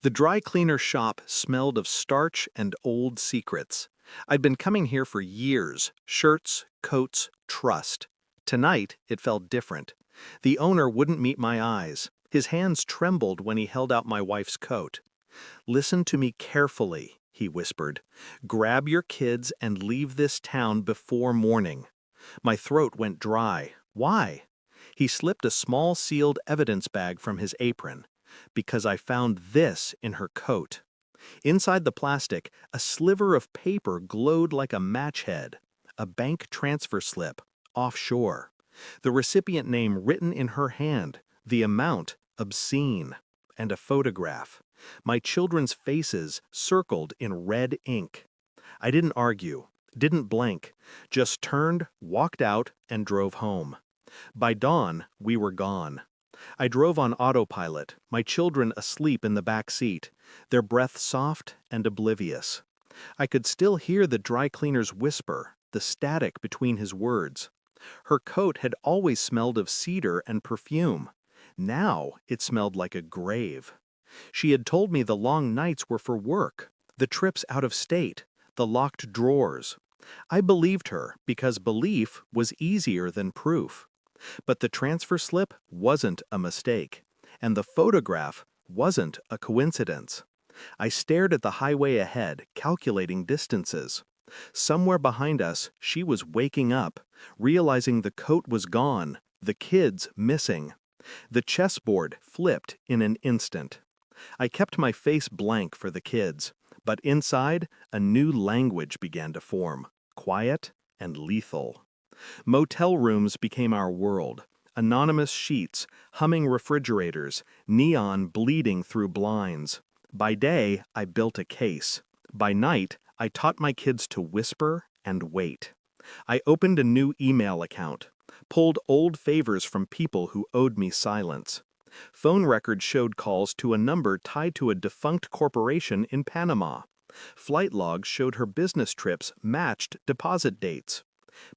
The dry cleaner shop smelled of starch and old secrets. I'd been coming here for years, shirts, coats, trust. Tonight, it felt different. The owner wouldn't meet my eyes. His hands trembled when he held out my wife's coat. "Listen to me carefully," he whispered. "Grab your kids and leave this town before morning." My throat went dry. Why? He slipped a small sealed evidence bag from his apron. "Because I found this in her coat." Inside the plastic, a sliver of paper glowed like a match head. A bank transfer slip, offshore. The recipient name written in her hand, the amount obscene, and a photograph. My children's faces circled in red ink. I didn't argue, didn't blink, just turned, walked out, and drove home. By dawn, we were gone. I drove on autopilot, my children asleep in the back seat, their breath soft and oblivious. I could still hear the dry cleaner's whisper, the static between his words. Her coat had always smelled of cedar and perfume. Now it smelled like a grave. She had told me the long nights were for work, the trips out of state, the locked drawers. I believed her because belief was easier than proof. But the transfer slip wasn't a mistake, and the photograph wasn't a coincidence. I stared at the highway ahead, calculating distances. Somewhere behind us, she was waking up, realizing the coat was gone, the kids missing. The chessboard flipped in an instant. I kept my face blank for the kids, but inside, a new language began to form, quiet and lethal. Motel rooms became our world. Anonymous sheets, humming refrigerators, neon bleeding through blinds. By day, I built a case. By night, I taught my kids to whisper and wait. I opened a new email account, pulled old favors from people who owed me silence. Phone records showed calls to a number tied to a defunct corporation in Panama. Flight logs showed her business trips matched deposit dates.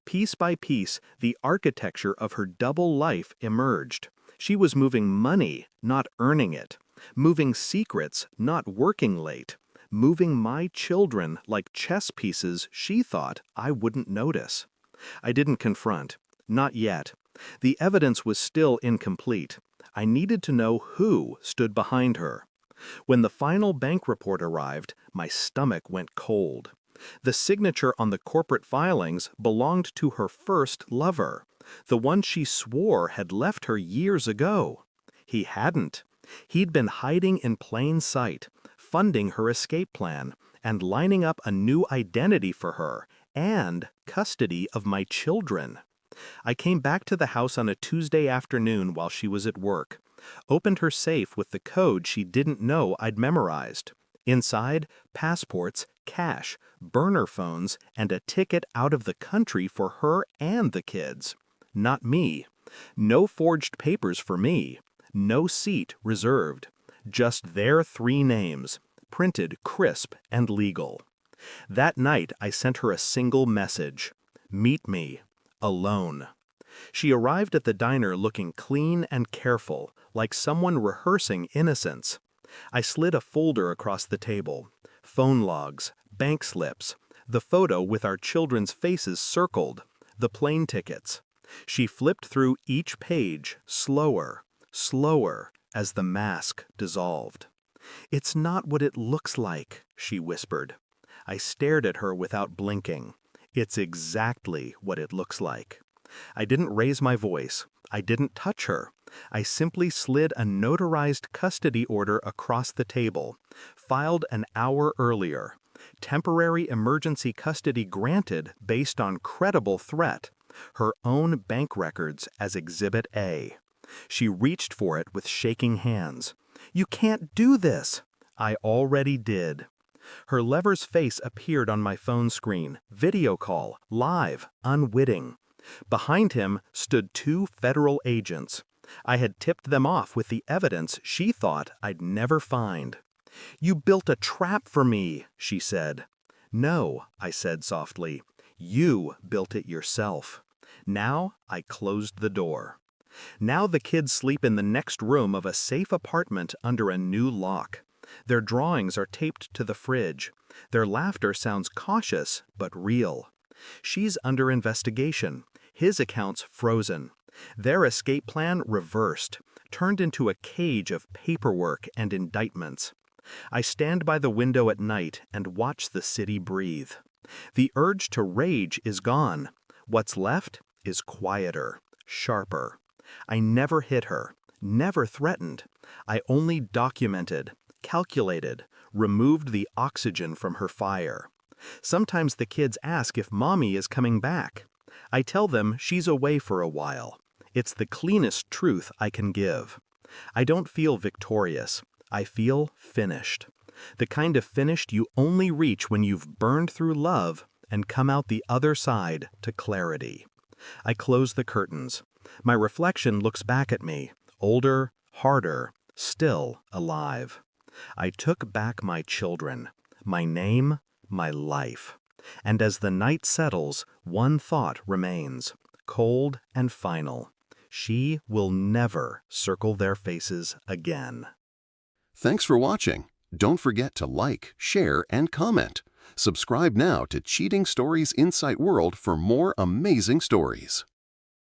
Piece by piece, the architecture of her double life emerged. She was moving money, not earning it. Moving secrets, not working late. Moving my children like chess pieces she thought I wouldn't notice. I didn't confront. Not yet. The evidence was still incomplete. I needed to know who stood behind her. When the final bank report arrived, my stomach went cold. The signature on the corporate filings belonged to her first lover, the one she swore had left her years ago. He hadn't. He'd been hiding in plain sight, funding her escape plan, and lining up a new identity for her, and custody of my children. I came back to the house on a Tuesday afternoon while she was at work, opened her safe with the code she didn't know I'd memorized. Inside, passports, cash, burner phones, and a ticket out of the country for her and the kids. Not me. No forged papers for me. No seat reserved. Just their three names, printed crisp and legal. That night, I sent her a single message. Meet me. Alone. She arrived at the diner looking clean and careful, like someone rehearsing innocence. I slid a folder across the table. Phone logs, bank slips, the photo with our children's faces circled, the plane tickets. She flipped through each page, slower, slower, as the mask dissolved. "It's not what it looks like," she whispered. I stared at her without blinking. It's exactly what it looks like. I didn't raise my voice. I didn't touch her. I simply slid a notarized custody order across the table, filed an hour earlier. Temporary emergency custody granted based on credible threat. Her own bank records as Exhibit A. She reached for it with shaking hands. "You can't do this." I already did. Her lover's face appeared on my phone screen, video call, live, unwitting. Behind him stood two federal agents. I had tipped them off with the evidence she thought I'd never find. "You built a trap for me," she said. "No," I said softly. "You built it yourself." Now I closed the door. Now the kids sleep in the next room of a safe apartment under a new lock. Their drawings are taped to the fridge. Their laughter sounds cautious but real. She's under investigation. His account's frozen. Their escape plan reversed, turned into a cage of paperwork and indictments. I stand by the window at night and watch the city breathe. The urge to rage is gone. What's left is quieter, sharper. I never hit her, never threatened. I only documented, calculated, removed the oxygen from her fire. Sometimes the kids ask if Mommy is coming back. I tell them she's away for a while. It's the cleanest truth I can give. I don't feel victorious. I feel finished. The kind of finished you only reach when you've burned through love and come out the other side to clarity. I close the curtains. My reflection looks back at me, older, harder, still alive. I took back my children, my name, my life. And as the night settles, one thought remains, cold and final. She will never circle their faces again. Thanks for watching. Don't forget to like, share, and comment. Subscribe now to Cheating Stories Insight World for more amazing stories.